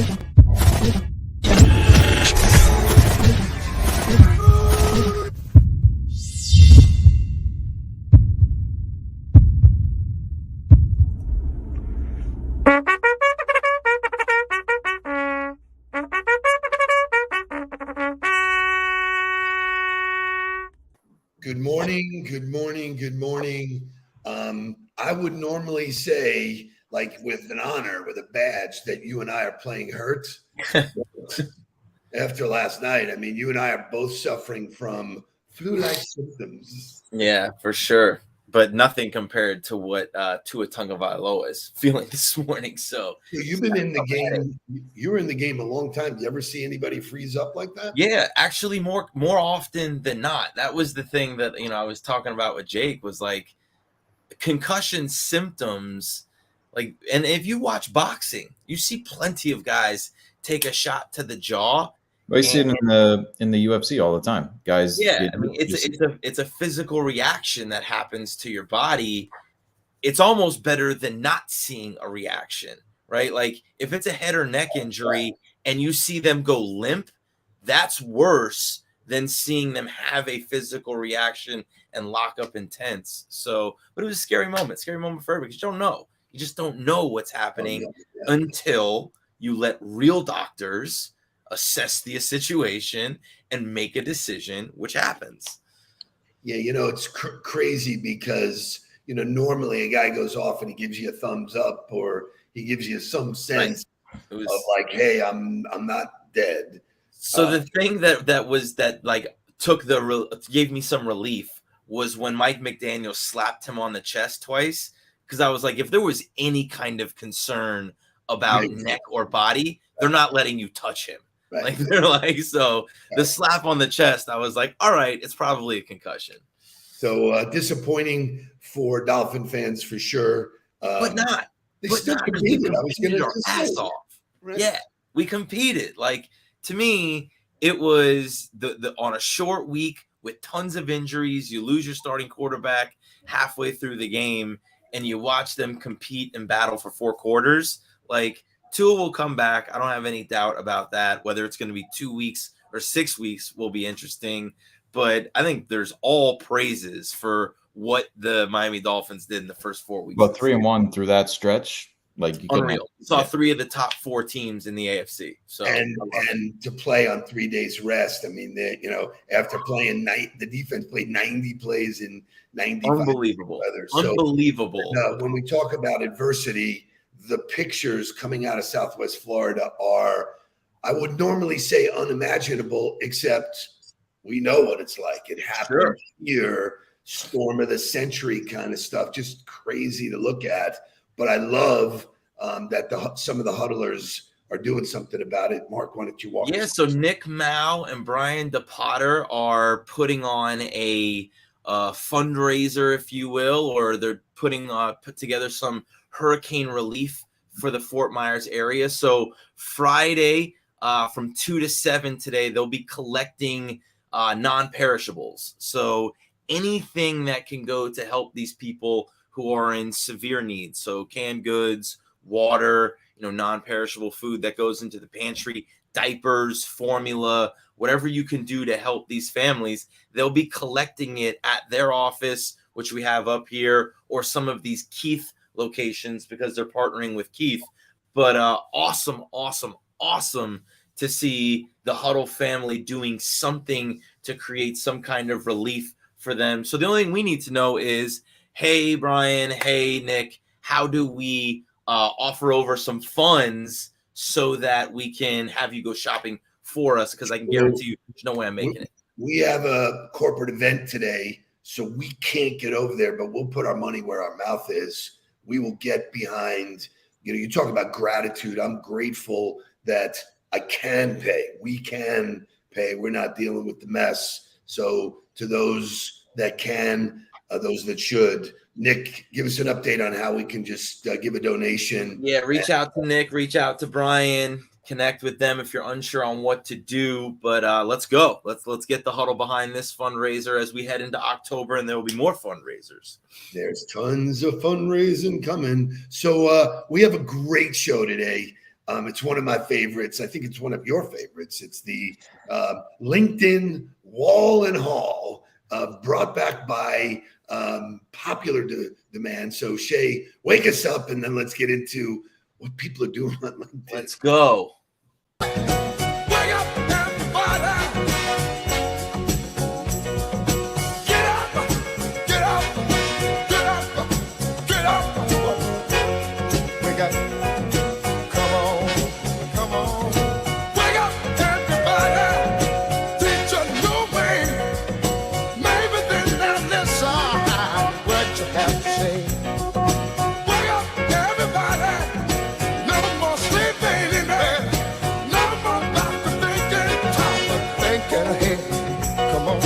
Good morning, good morning, good morning. I would normally say, like with an honor, with a badge, that you and I are playing hurt. After last night, I mean, you and I are both suffering from flu-like symptoms. Yeah, for sure. But nothing compared to what Tua Tagovailoa is feeling this morning. So You've been in the game. You were in the game a long time. Do you ever see anybody freeze up like that? yeah, actually more often than not. That was the thing that I was talking about with Jake was like concussion symptoms. Like, and if you watch boxing, you see plenty of guys take a shot to the jaw. I see it in the UFC all the time. Guys, yeah, I mean, it's a physical reaction that happens to your body. It's almost better than not seeing a reaction, right? Like if it's a head or neck injury and you see them go limp, that's worse than seeing them have a physical reaction and lock up intense. So, but it was a scary moment for everybody because you don't know. You just don't know what's happening until you let real doctors assess the situation and make a decision, which happens. Yeah, it's crazy because, normally a guy goes off and he gives you a thumbs up or he gives you some sense of like, hey, I'm not dead. So the thing that gave me some relief was when Mike McDaniel slapped him on the chest twice, because I was like, if there was any kind of concern about neck or body, they're not letting you touch him. Right. Like they're like, so the slap on the chest, I was like, all right, it's probably a concussion. So disappointing for Dolphin fans for sure. But not. They still competed. I was going to ass off. Right? Yeah, we competed. Like, to me, it was the on a short week with tons of injuries. You lose your starting quarterback halfway through the game, and you watch them compete and battle for 4 quarters. Like, Tua will come back. I don't have any doubt about that. Whether it's going to be 2 weeks or 6 weeks will be interesting. But I think there's all praises for what the Miami Dolphins did in the first 4 weeks. But 3-1 through that stretch, like, you unreal. Saw 3 of the top 4 teams in the AFC. So and to play on 3 days rest. I mean, after playing the defense played 90 plays in 95 unbelievable weather. Unbelievable. So, when we talk about adversity, the pictures coming out of Southwest Florida are, I would normally say, unimaginable, except we know what it's like. It happened here, storm of the century kind of stuff, just crazy to look at. But I love that some of the huddlers are doing something about it. Mark, why don't you walk? Yeah, so Nick Mao and Brian DePotter are putting on a fundraiser, if you will, or they're put together some hurricane relief for the Fort Myers area. So Friday from 2 to 7 today, they'll be collecting non-perishables. So anything that can go to help these people who are in severe need. So canned goods, water, non-perishable food that goes into the pantry, diapers, formula, whatever you can do to help these families. They'll be collecting it at their office, which we have up here, or some of these Keith locations because they're partnering with Keith. But awesome to see the Huddle family doing something to create some kind of relief for them. So the only thing we need to know is, hey, Brian, hey, Nick, how do we offer over some funds so that we can have you go shopping for us? Because I can guarantee you there's no way I'm making it. We have a corporate event today, so we can't get over there, but we'll put our money where our mouth is. We will get behind, you talk about gratitude. I'm grateful that I can pay. We can pay. We're not dealing with the mess. So to those that can, those that should, Nick, give us an update on how we can just give a donation. Yeah, reach out to Nick, reach out to Brian, connect with them if you're unsure on what to do. But let's go. Let's get the Huddle behind this fundraiser as we head into October, and there will be more fundraisers. There's tons of fundraising coming. So we have a great show today. It's one of my favorites. I think it's one of your favorites. It's the LinkedIn Wall and Hall, brought back by popular demand. So Shay, wake us up, and then let's get into what people are doing on LinkedIn. Let's go. Wake up, everybody. Get up, get up, get up, get up. Wake up. Come on, come on. Wake up, everybody. Teach a new way. Maybe then they'll listen what you have to say. Wake up, everybody. No more sleeping in bed. No more about to thinking, talking, thinking ahead. Come on.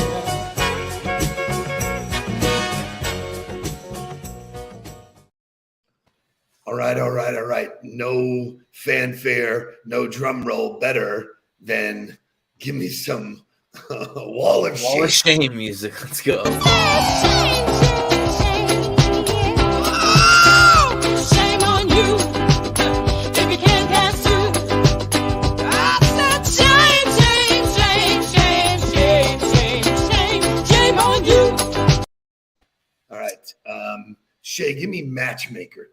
All right. No fanfare, no drum roll. Better than give me some wall of Wall of shame. shame music. Let's go. Shame on you if you can't dance too. I said shame on you. All right. Shay, give me matchmaker.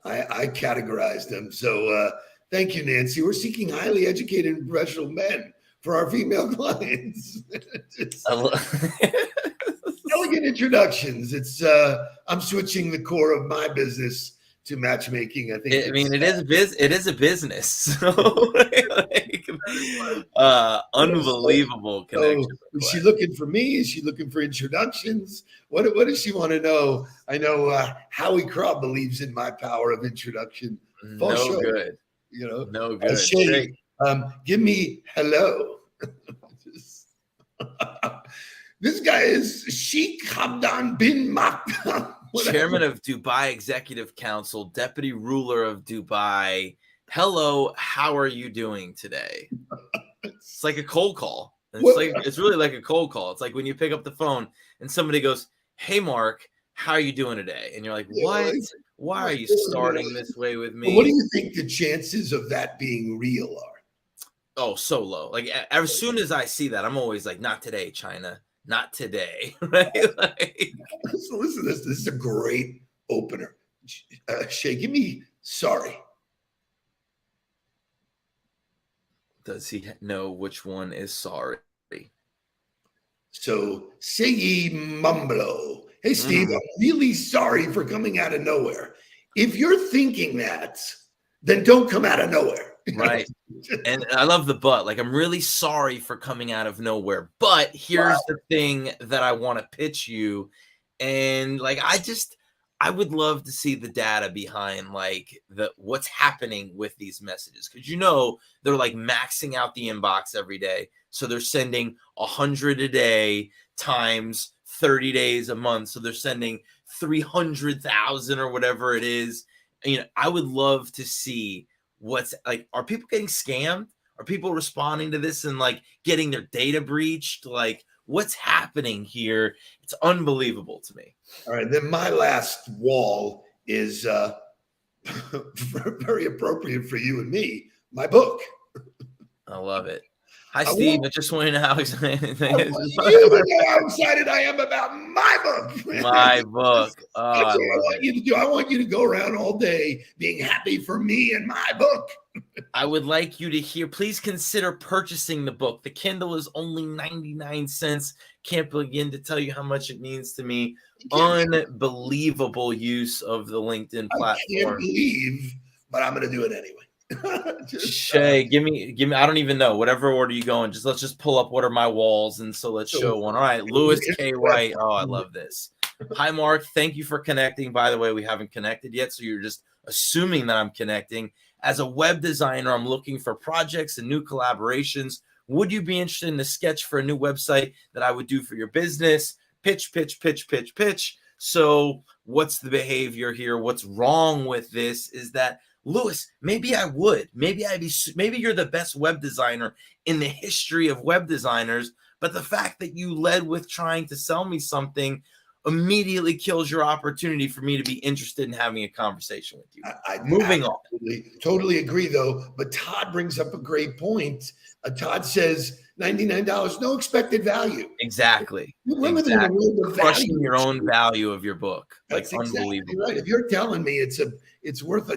I categorized them. So thank you, Nancy. We're seeking highly educated and professional men for our female clients. Elegant introductions. It's I'm switching the core of my business to matchmaking. I think It is a business. So, unbelievable connection. Is she looking for me? Is she looking for introductions? What does she want to know? I know Howie Craw believes in my power of introduction. Full No show, good. You know, No good. Shay, give me hello. This guy is Sheikh Hamdan bin Maktoum. Chairman of Dubai Executive Council, Deputy Ruler of Dubai. Hello, how are you doing today? It's like a cold call. It's really like a cold call. It's like when you pick up the phone and somebody goes, "Hey, Mark, how are you doing today?" And you're like, "What? Why are you starting this way with me?" What do you think the chances of that being real are? Oh, so low. Like as soon as I see that, I'm always like, "Not today, China. Not today." Right? So listen to this. This is a great opener. Shay, give me sorry. Does he know which one is sorry? So say ye mumblo. Hey, Steve, I'm really sorry for coming out of nowhere. If you're thinking that, then don't come out of nowhere. Right. And I love the but. Like, I'm really sorry for coming out of nowhere. But here's the thing that I want to pitch you. And like, I would love to see the data behind like what's happening with these messages. Cause they're like maxing out the inbox every day. So they're sending 100 a day times 30 days a month. So they're sending 300,000 or whatever it is. I would love to see what's like, are people getting scammed? Are people responding to this and like getting their data breached? Like, what's happening here? It's unbelievable to me. All right. Then my last wall is very appropriate for you and me. My book. I love it. Hi, Steve. I just want to know how excited how excited I am about my book. My book. Oh, That's what I want you to do. I want you to go around all day being happy for me and my book. I would like you to hear, please consider purchasing the book. The Kindle is only 99 cents. Can't begin to tell you how much it means to me. Unbelievable use of the LinkedIn platform. I can't believe, but I'm going to do it anyway. Shay, give me. I don't even know whatever order you go in. Let's just pull up what are my walls, and so let's show one. All right, Louis K. Wright. Oh, I love this. Hi, Mark. Thank you for connecting. By the way, we haven't connected yet, so you're just assuming that I'm connecting. As a web designer, I'm looking for projects and new collaborations. Would you be interested in a sketch for a new website that I would do for your business? Pitch, pitch, pitch, pitch, pitch. So, what's the behavior here? What's wrong with this? Is that Louis, maybe I would. Maybe you're the best web designer in the history of web designers, but the fact that you led with trying to sell me something immediately kills your opportunity for me to be interested in having a conversation with you. Moving on. Totally agree, though. But Todd brings up a great point. Todd says $99, no expected value. Exactly. We're living in a world of Crushing value. your own value of your book. That's like exactly unbelievable. right. If you're telling me it's worth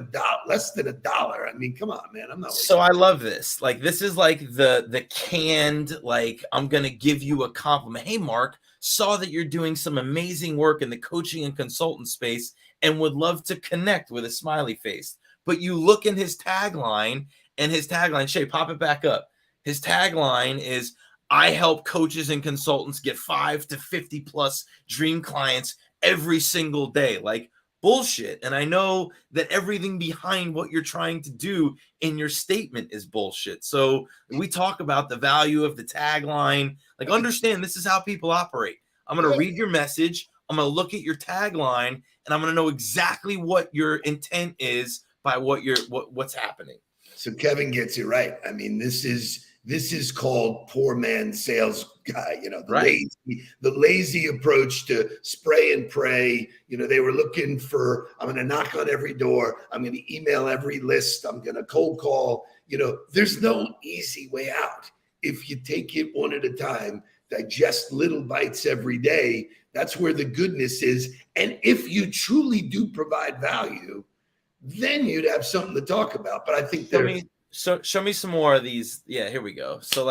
less than $1, I mean, come on, man. I'm not. So I love this. Like, this is like the canned, like, I'm gonna give you a compliment. Hey, Mark, saw that you're doing some amazing work in the coaching and consultant space and would love to connect with a smiley face. But you look in his tagline, and his tagline, Shay, pop it back up. His tagline is, I help coaches and consultants get 5 to 50 plus dream clients every single day. Like, bullshit. And I know that everything behind what you're trying to do in your statement is bullshit. So we talk about the value of the tagline. Like, understand this is how people operate. I'm going to read your message. I'm going to look at your tagline, and I'm going to know exactly what your intent is by what's happening. So Kevin gets it right. I mean, this is called poor man sales guy, the lazy approach to spray and pray. They were looking for, I'm going to knock on every door. I'm going to email every list. I'm going to cold call. There's no easy way out. If you take it one at a time, digest little bites every day, that's where the goodness is. And if you truly do provide value, then you'd have something to talk about. But I think show me some more of these. Yeah, here we go. So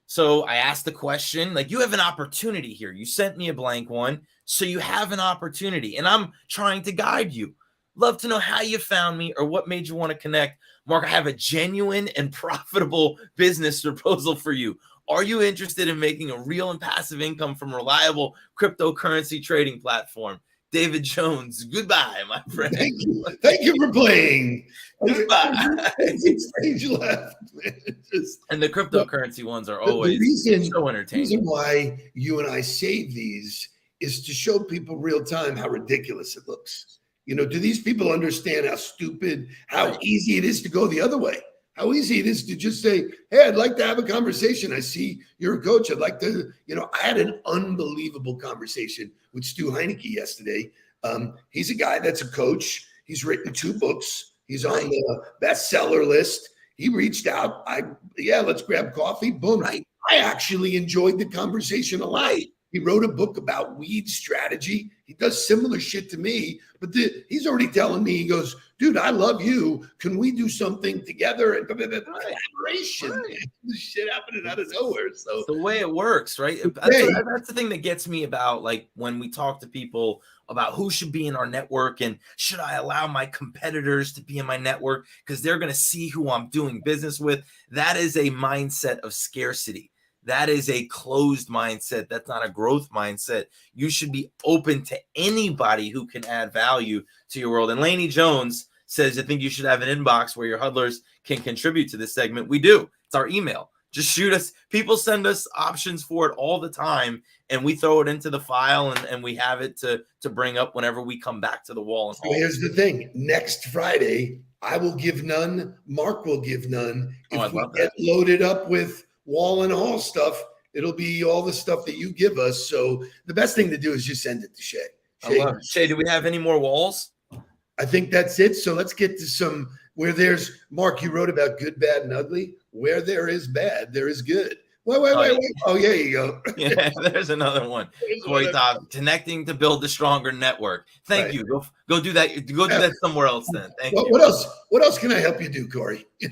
so I asked the question, like, you have an opportunity here. You sent me a blank one. So you have an opportunity, and I'm trying to guide you. Love to know how you found me or what made you want to connect. Mark, I have a genuine and profitable business proposal for you. Are you interested in making a real and passive income from a reliable cryptocurrency trading platform? David Jones, goodbye, my friend. Thank you for playing. Goodbye. Stage left. And the cryptocurrency ones are always so entertaining. The reason why you and I save these is to show people real time how ridiculous it looks. Do these people understand how stupid, how easy it is to go the other way? How easy it is to just say, hey, I'd like to have a conversation. I see you're a coach. I'd like to, I had an unbelievable conversation with Stu Heineke yesterday. He's a guy that's a coach. He's written 2 books. He's on the bestseller list. He reached out. Let's grab coffee. Boom. I actually enjoyed the conversation a lot. He wrote a book about weed strategy. He does similar shit to me, but he's already telling me, he goes, dude, I love you. Can we do something together? And collaboration. Right. This shit happening out of nowhere. So it's the way it works, right? That's the thing that gets me about, like, when we talk to people about who should be in our network and should I allow my competitors to be in my network because they're going to see who I'm doing business with. That is a mindset of scarcity. That is a closed mindset. That's not a growth mindset. You should be open to anybody who can add value to your world. And Laney Jones says, I think you should have an inbox where your huddlers can contribute to this segment. We do. It's our email. Just shoot us. People send us options for it all the time, and we throw it into the file, and we have it to bring up whenever we come back to the wall. And so here's the thing. Next Friday, I will give none. Mark will give none. If we get loaded up with wall and hall stuff, it'll be all the stuff that you give us. So the best thing to do is just send it to Shay. I love it. Shay, do we have any more walls? I think that's it. So let's get to some where there's, Mark, you wrote about good, bad, and ugly. Where there is bad, there is good. Wait. Oh, yeah, you go. Yeah, there's another one. Corey Dobb, connecting to build a stronger network. Thank you. Go do that. Go do that somewhere else then. Thank you. What else can I help you do, Corey? I'll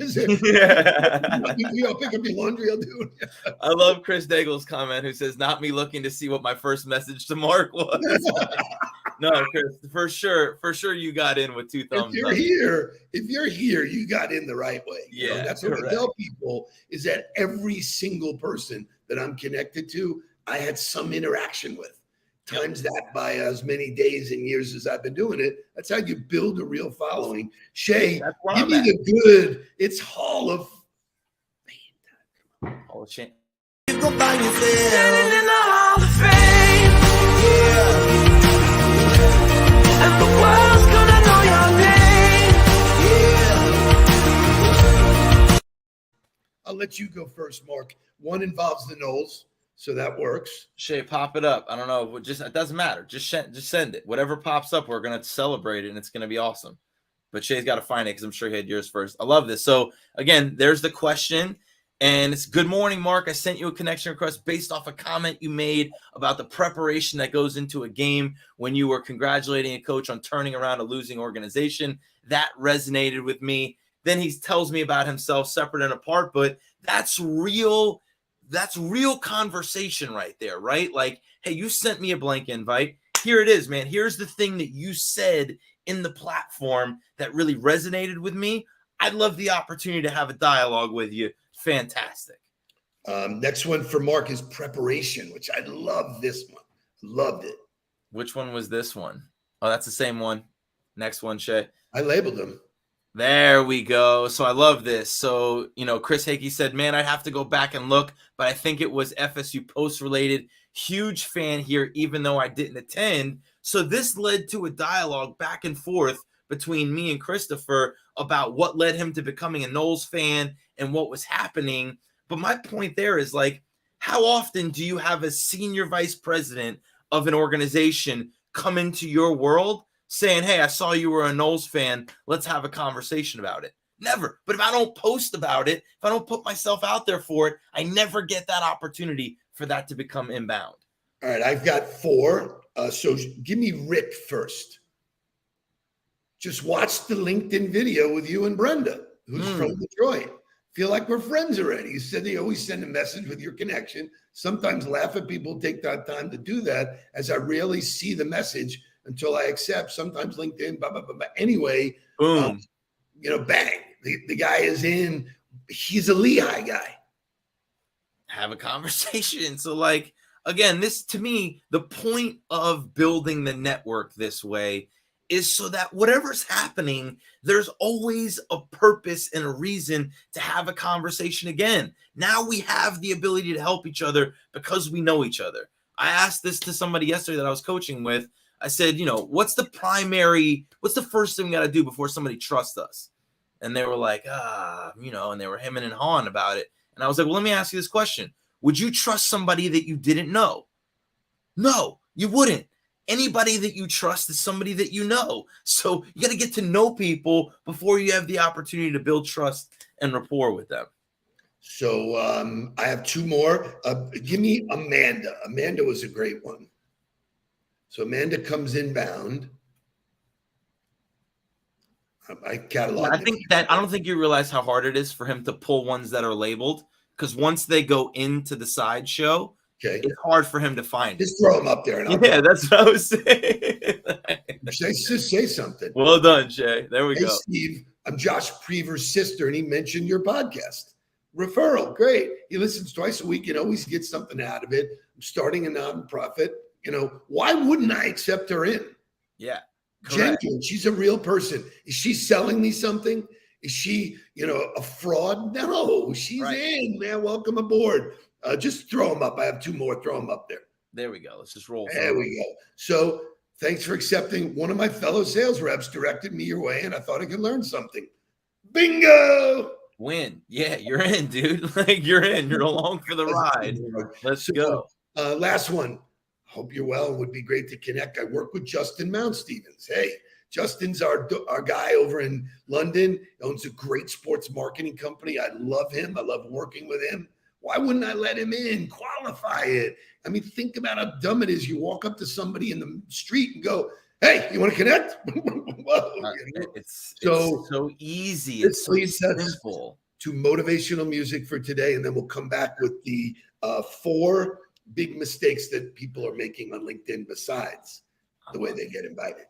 pick up your laundry. I'll do it. I love Chris Daigle's comment, who says, not me looking to see what my first message to Mark was. No, Chris, for sure you got in with 2 thumbs up. If you're here, you got in the right way. Yeah, that's what I tell people, is that every single person that I'm connected to, I had some interaction with. Times that by as many days and years as I've been doing it. That's how you build a real following. Shay, give me the good. It's Hall of Fame. Hall of Shame. You go find yourself standing in the Hall of Fame. Yeah. And the world's gonna know your name. Yeah. I'll let you go first, Mark. One involves the Knowles. So that works. Shay, pop it up. I don't know. Just it doesn't matter. Just send it. Whatever pops up, we're gonna celebrate it, and it's gonna be awesome. But Shay's got to find it because I'm sure he had yours first. I love this. So again, there's the question, and it's good morning, Mark. I sent you a connection request based off a comment you made about the preparation that goes into a game when you were congratulating a coach on turning around a losing organization. That resonated with me. Then he tells me about himself separate and apart, but that's real conversation right there, right? Like, hey, you sent me a blank invite. Here it is, man. Here's the thing that you said in the platform that really resonated with me. I'd love the opportunity to have a dialogue with you. Fantastic. Next one for Mark is preparation, which I love this one. Loved it. Which one was this one? Oh, that's the same one. Next one, Shay. I labeled them. There we go. So I love this. So, Chris Hickey said, man, I'd have to go back and look, but I think it was FSU Post related. Huge fan here, even though I didn't attend. So this led to a dialogue back and forth between me and Christopher about what led him to becoming a Noles fan and what was happening. But my point there is, like, how often do you have a senior vice president of an organization come into your world saying, hey, I saw you were a Noles fan. Let's have a conversation about it? Never. But if I don't post about it, if I don't put myself out there for it, I never get that opportunity for that to become inbound. All right, I've got 4. So give me Rick first. Just watch the LinkedIn video with you and Brenda, who's from Detroit. Feel like we're friends already. You said they always send a message with your connection. Sometimes laugh at people take that time to do that, as I rarely see the message until I accept. Sometimes LinkedIn, blah, blah, blah, blah. Anyway, Boom. Bang. The guy is in. He's a Lehigh guy. Have a conversation. So, like, again, this, to me, the point of building the network this way is so that whatever's happening, there's always a purpose and a reason to have a conversation again. Now we have the ability to help each other because we know each other. I asked this to somebody yesterday that I was coaching with. I said, what's the first thing we got to do before somebody trusts us? And they were like, and they were hemming and hawing about it. And I was like, well, let me ask you this question. Would you trust somebody that you didn't know? No, you wouldn't. Anybody that you trust is somebody that you know. So you got to get to know people before you have the opportunity to build trust and rapport with them. So I have 2 more. Give me Amanda. Amanda was a great one. So Amanda comes inbound. I catalog. I don't think you realize how hard it is for him to pull ones that are labeled, because once they go into the sideshow, it's hard for him to find. Just throw them up there. And that's what I was saying. Just say something. Well done, Shay. There we go. Steve, I'm Josh Prever's sister, and he mentioned your podcast. Referral, great. He listens twice a week and always gets something out of it. I'm starting a nonprofit. Why wouldn't I accept her in? Yeah. Genuine. She's a real person. Is she selling me something? Is she, a fraud? No, she's in, man. Welcome aboard. Just throw them up. I have 2 more. Throw them up there. There we go. Let's just roll. There we go. So thanks for accepting. One of my fellow sales reps directed me your way, and I thought I could learn something. Bingo. Win. Yeah, you're in, dude. Like, you're in. You're along for the ride. Let's go. Last one. Hope you're well. It would be great to connect. I work with Justin Mount Stevens. Hey, Justin's our guy over in London. He owns a great sports marketing company. I love him. I love working with him. Why wouldn't I let him in? Qualify it. I mean, think about how dumb it is. You walk up to somebody in the street and go, hey, you want to connect? Whoa, it's so easy. It's so simple. To motivational music for today, and then we'll come back with the 4 big mistakes that people are making on LinkedIn besides the way they get invited.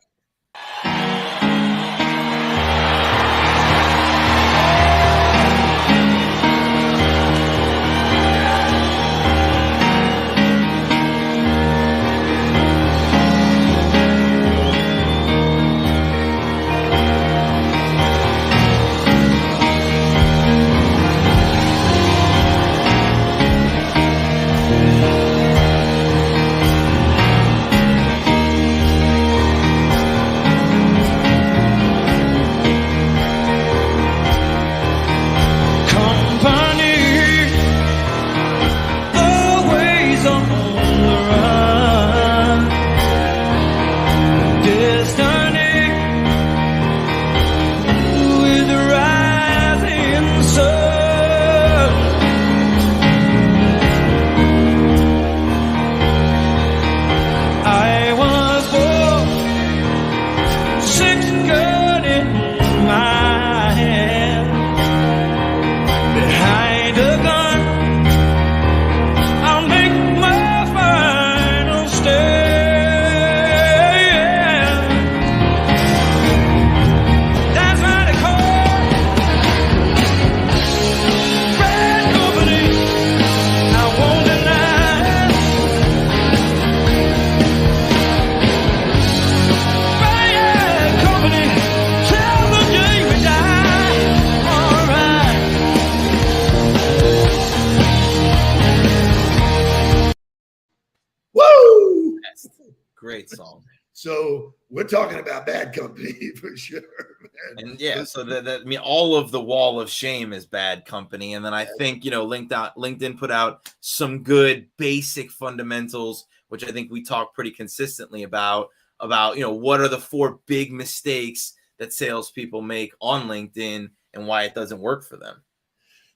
Great song. So we're talking about Bad Company for sure, man. And yeah, so I mean, all of the Wall of Shame is Bad Company. And then I think, LinkedIn put out some good basic fundamentals, which I think we talk pretty consistently about, what are the 4 big mistakes that salespeople make on LinkedIn and why it doesn't work for them.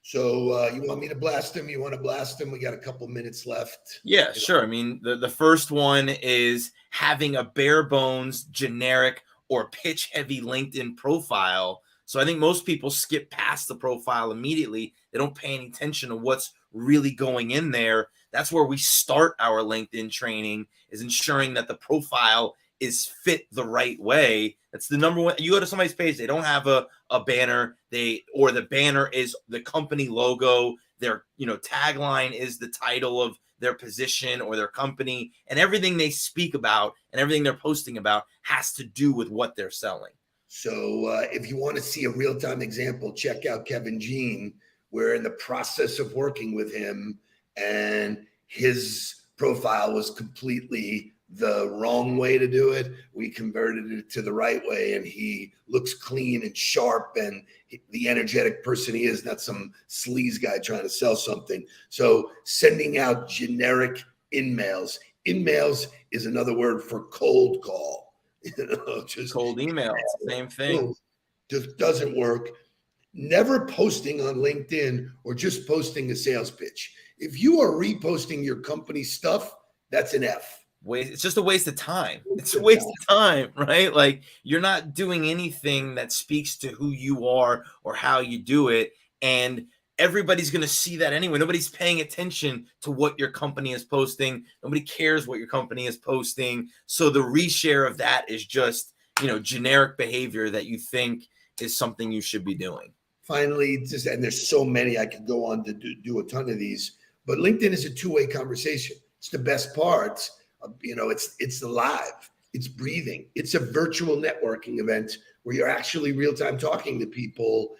So you want me to blast them? You want to blast them? We got a couple minutes left. Yeah, sure. I mean, the first one is having a bare bones, generic, or pitch heavy LinkedIn profile. So I think most people skip past the profile immediately. They don't pay any attention to what's really going in there. That's where we start our LinkedIn training, is ensuring that the profile is fit the right way. That's the number one. You go to somebody's page, they don't have a banner, the banner is the company logo, their tagline is the title of their position or their company, and everything they speak about and everything they're posting about has to do with what they're selling. So if you want to see a real-time example, check out Kevin Jean. We're in the process of working with him, and his profile was completely the wrong way to do it. We converted it to the right way, and he looks clean and sharp, and the energetic person he is, not some sleaze guy trying to sell something. So sending out generic in-mails. In-mails is another word for cold call. Just cold email, same thing. Just doesn't work. Never posting on LinkedIn or just posting a sales pitch. If you are reposting your company stuff, that's an F. It's just a waste of time. It's a waste of time, right? Like, you're not doing anything that speaks to who you are or how you do it. And everybody's going to see that anyway. Nobody's paying attention to what your company is posting. Nobody cares what your company is posting. So the reshare of that is just, generic behavior that you think is something you should be doing. Finally, and there's so many, I could go on to do a ton of these, but LinkedIn is a two-way conversation. It's the best part. It's alive, it's breathing. It's a virtual networking event where you're actually real-time talking to people.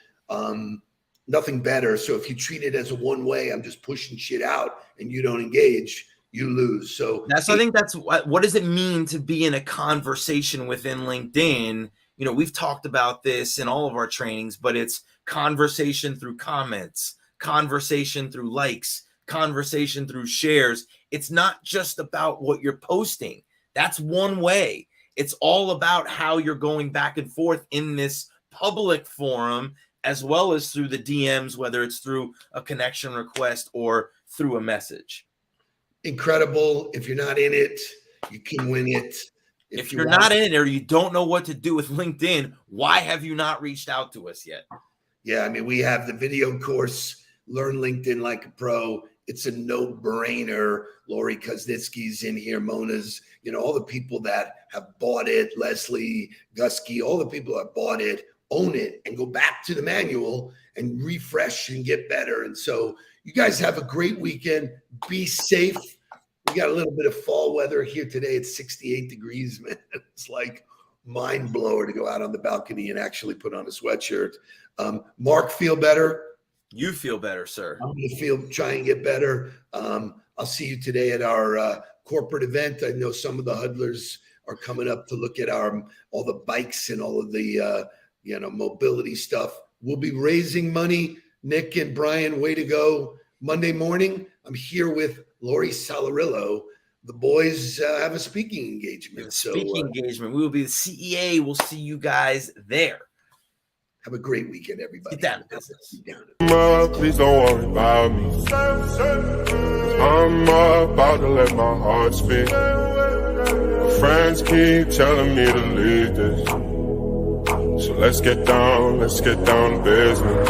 Nothing better. So if you treat it as a one-way, I'm just pushing shit out, and you don't engage, you lose. So I think that's what does it mean to be in a conversation within LinkedIn? We've talked about this in all of our trainings, but it's conversation through comments, conversation through likes, conversation through shares. It's not just about what you're posting. That's one way. It's all about how you're going back and forth in this public forum, as well as through the DMs, whether it's through a connection request or through a message. Incredible. If you're not in it, you can win it. If you're not in it, or you don't know what to do with LinkedIn, why have you not reached out to us yet? Yeah, I mean, we have the video course, Learn LinkedIn Like a Pro. It's a no-brainer. Lori Koznitsky's in here, Mona's, all the people that have bought it, Leslie, Gusky, all the people that bought it, own it, and go back to the manual and refresh and get better. And so you guys have a great weekend. Be safe. We got a little bit of fall weather here today. It's 68 degrees, man. It's like mind blower to go out on the balcony and actually put on a sweatshirt. Mark, feel better? You feel better, sir. I'm going to try and get better. I'll see you today at our corporate event. I know some of the huddlers are coming up to look at all the bikes and all of the mobility stuff. We'll be raising money. Nick and Brian, way to go. Monday morning, I'm here with Lori Salarillo. The boys have a speaking engagement. Engagement. We will be the CEA. We'll see you guys there. Have a great weekend, everybody. Get down to business. Please don't worry about me. I'm about to let my heart speak. My friends keep telling me to leave this. So let's get down to business.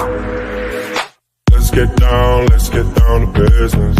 Let's get down to business.